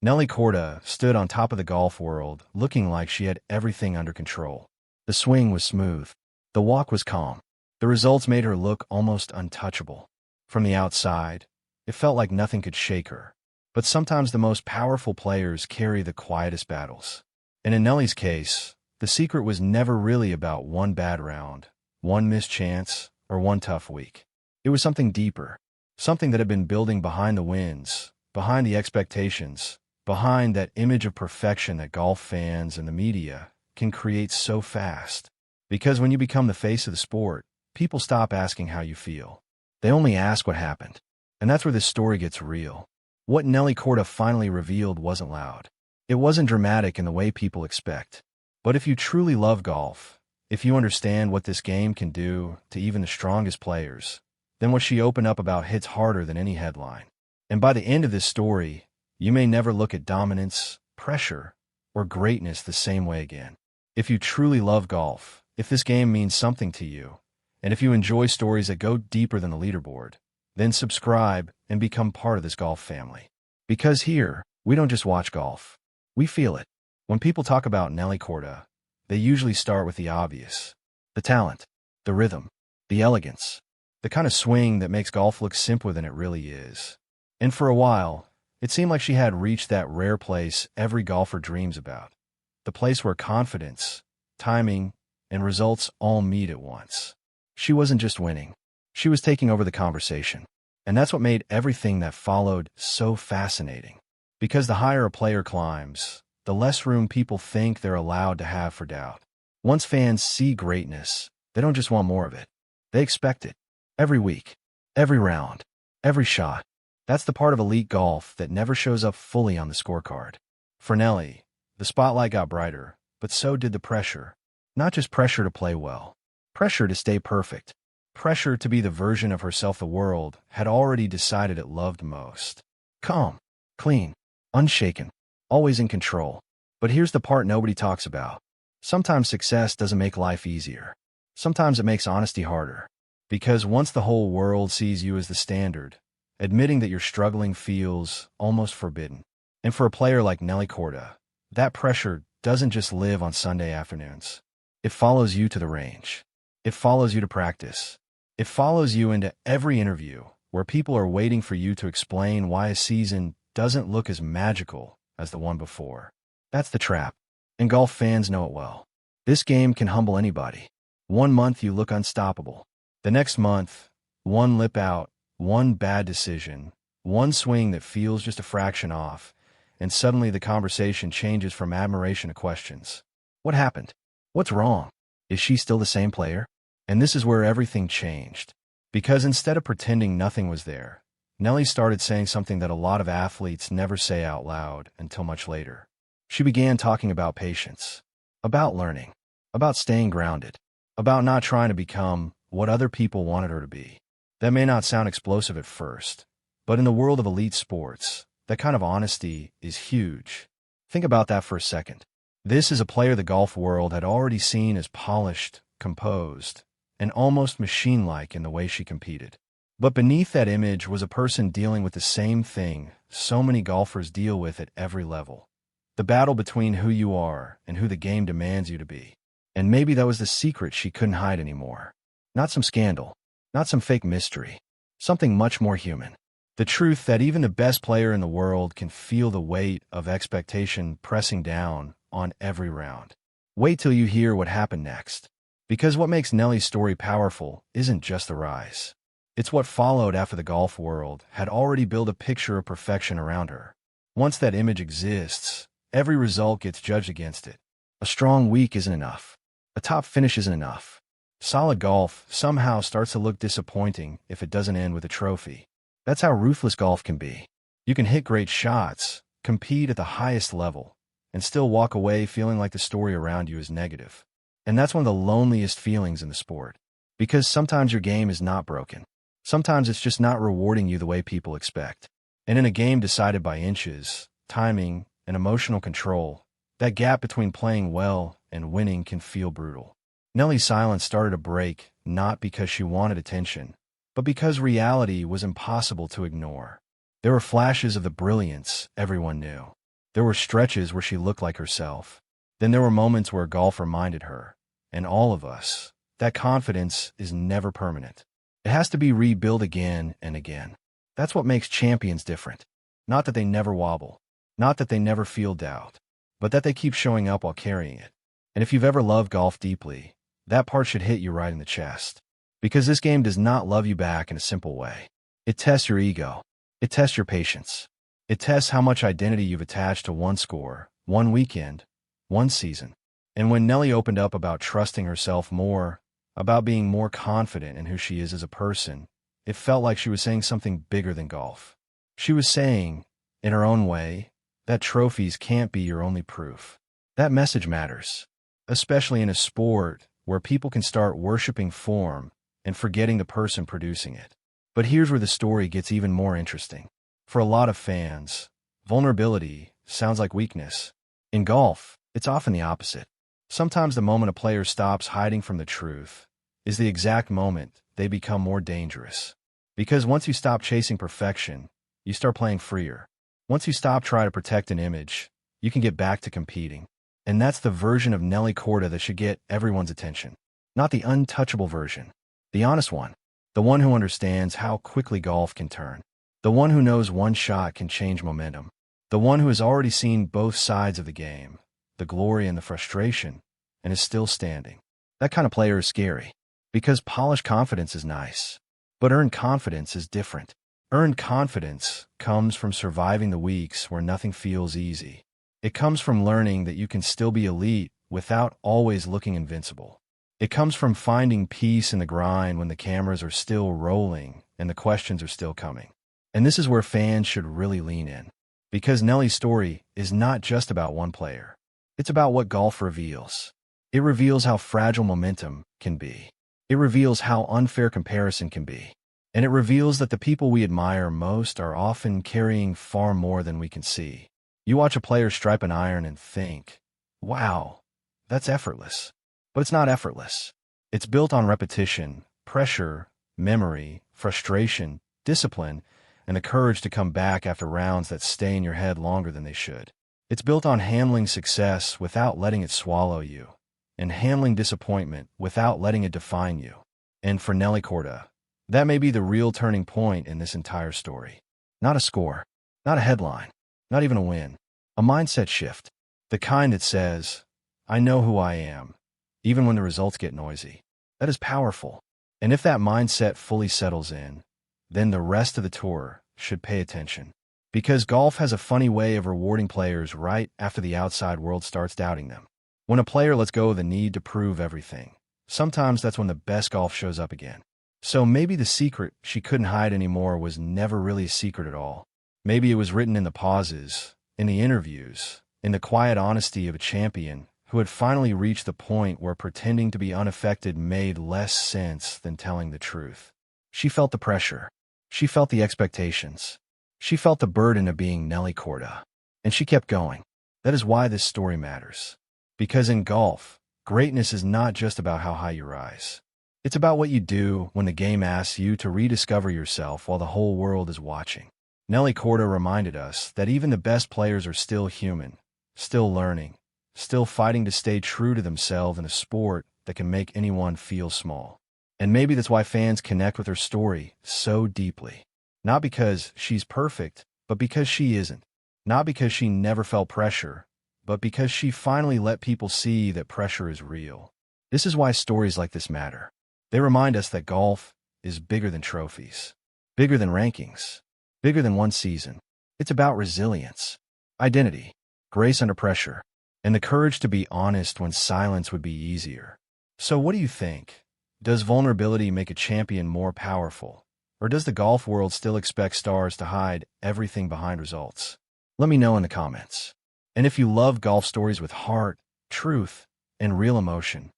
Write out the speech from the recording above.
Nelly Korda stood on top of the golf world, looking like she had everything under control. The swing was smooth. The walk was calm. The results made her look almost untouchable. From the outside, it felt like nothing could shake her. But sometimes the most powerful players carry the quietest battles. And in Nelly's case, the secret was never really about one bad round, one missed chance, or one tough week. It was something deeper, something that had been building behind the wins, behind the expectations, behind that image of perfection that golf fans and the media can create so fast. Because when you become the face of the sport, people stop asking how you feel. They only ask what happened. And that's where this story gets real. What Nelly Korda finally revealed wasn't loud. It wasn't dramatic in the way people expect. But if you truly love golf, if you understand what this game can do to even the strongest players, then what she opened up about hits harder than any headline. And by the end of this story, you may never look at dominance, pressure, or greatness the same way again. If you truly love golf, if this game means something to you, and if you enjoy stories that go deeper than the leaderboard, then subscribe and become part of this golf family. Because here, we don't just watch golf. We feel it. When people talk about Nelly Korda, they usually start with the obvious. The talent, the rhythm, the elegance, the kind of swing that makes golf look simpler than it really is. And for a while, it seemed like she had reached that rare place every golfer dreams about. The place where confidence, timing, and results all meet at once. She wasn't just winning. She was taking over the conversation. And that's what made everything that followed so fascinating. Because the higher a player climbs, the less room people think they're allowed to have for doubt. Once fans see greatness, they don't just want more of it. They expect it. Every week, every round, every shot. That's the part of elite golf that never shows up fully on the scorecard. For Nelly, the spotlight got brighter, but so did the pressure. Not just pressure to play well. Pressure to stay perfect. Pressure to be the version of herself the world had already decided it loved most. Calm, clean, unshaken, always in control. But here's the part nobody talks about. Sometimes success doesn't make life easier. Sometimes it makes honesty harder. Because once the whole world sees you as the standard, admitting that you're struggling feels almost forbidden. And for a player like Nelly Korda, that pressure doesn't just live on Sunday afternoons. It follows you to the range. It follows you to practice. It follows you into every interview where people are waiting for you to explain why a season doesn't look as magical as the one before. That's the trap. And golf fans know it well. This game can humble anybody. One month you look unstoppable. The next month, one lip out, one bad decision, one swing that feels just a fraction off, and suddenly the conversation changes from admiration to questions. What happened? What's wrong? Is she still the same player? And this is where everything changed. Because instead of pretending nothing was there, Nelly started saying something that a lot of athletes never say out loud until much later. She began talking about patience, about learning, about staying grounded, about not trying to become what other people wanted her to be. That may not sound explosive at first, but in the world of elite sports, that kind of honesty is huge. Think about that for a second. This is a player the golf world had already seen as polished, composed, and almost machine-like in the way she competed. But beneath that image was a person dealing with the same thing so many golfers deal with at every level. The battle between who you are and who the game demands you to be. And maybe that was the secret she couldn't hide anymore. Not some scandal, not some fake mystery, something much more human. The truth that even the best player in the world can feel the weight of expectation pressing down on every round. Wait till you hear what happened next. Because what makes Nelly's story powerful isn't just the rise. It's what followed after the golf world had already built a picture of perfection around her. Once that image exists, every result gets judged against it. A strong week isn't enough. A top finish isn't enough. Solid golf somehow starts to look disappointing if it doesn't end with a trophy. That's how ruthless golf can be. You can hit great shots, compete at the highest level, and still walk away feeling like the story around you is negative. And that's one of the loneliest feelings in the sport. Because sometimes your game is not broken. Sometimes it's just not rewarding you the way people expect. And in a game decided by inches, timing, and emotional control, that gap between playing well and winning can feel brutal. Nelly's silence started to break, not because she wanted attention, but because reality was impossible to ignore. There were flashes of the brilliance everyone knew. There were stretches where she looked like herself. Then there were moments where golf reminded her, and all of us, that confidence is never permanent. It has to be rebuilt again and again. That's what makes champions different. Not that they never wobble, not that they never feel doubt, but that they keep showing up while carrying it. And if you've ever loved golf deeply, that part should hit you right in the chest. Because this game does not love you back in a simple way. It tests your ego. It tests your patience. It tests how much identity you've attached to one score, one weekend, one season. And when Nelly opened up about trusting herself more, about being more confident in who she is as a person, it felt like she was saying something bigger than golf. She was saying, in her own way, that trophies can't be your only proof. That message matters, especially in a sport where people can start worshiping form and forgetting the person producing it. But here's where the story gets even more interesting. For a lot of fans, vulnerability sounds like weakness. In golf, it's often the opposite. Sometimes the moment a player stops hiding from the truth is the exact moment they become more dangerous. Because once you stop chasing perfection, you start playing freer. Once you stop trying to protect an image, you can get back to competing. And that's the version of Nelly Korda that should get everyone's attention. Not the untouchable version. The honest one. The one who understands how quickly golf can turn. The one who knows one shot can change momentum. The one who has already seen both sides of the game, the glory and the frustration, and is still standing. That kind of player is scary. Because polished confidence is nice. But earned confidence is different. Earned confidence comes from surviving the weeks where nothing feels easy. It comes from learning that you can still be elite without always looking invincible. It comes from finding peace in the grind when the cameras are still rolling and the questions are still coming. And this is where fans should really lean in. Because Nelly's story is not just about one player. It's about what golf reveals. It reveals how fragile momentum can be. It reveals how unfair comparison can be. And it reveals that the people we admire most are often carrying far more than we can see. You watch a player stripe an iron and think, wow, that's effortless. But it's not effortless. It's built on repetition, pressure, memory, frustration, discipline, and the courage to come back after rounds that stay in your head longer than they should. It's built on handling success without letting it swallow you, and handling disappointment without letting it define you. And for Nelly Korda, that may be the real turning point in this entire story. Not a score, not a headline, not even a win. A mindset shift. The kind that says, I know who I am, even when the results get noisy. That is powerful. And if that mindset fully settles in, then the rest of the tour should pay attention. Because golf has a funny way of rewarding players right after the outside world starts doubting them. When a player lets go of the need to prove everything, sometimes that's when the best golf shows up again. So maybe the secret she couldn't hide anymore was never really a secret at all. Maybe it was written in the pauses, in the interviews, in the quiet honesty of a champion who had finally reached the point where pretending to be unaffected made less sense than telling the truth. She felt the pressure. She felt the expectations. She felt the burden of being Nelly Korda. And she kept going. That is why this story matters. Because in golf, greatness is not just about how high you rise. It's about what you do when the game asks you to rediscover yourself while the whole world is watching. Nelly Korda reminded us that even the best players are still human, still learning, still fighting to stay true to themselves in a sport that can make anyone feel small. And maybe that's why fans connect with her story so deeply. Not because she's perfect, but because she isn't. Not because she never felt pressure, but because she finally let people see that pressure is real. This is why stories like this matter. They remind us that golf is bigger than trophies, bigger than rankings, bigger than one season. It's about resilience, identity, grace under pressure, and the courage to be honest when silence would be easier. So what do you think? Does vulnerability make a champion more powerful? Or does the golf world still expect stars to hide everything behind results? Let me know in the comments. And if you love golf stories with heart, truth, and real emotion,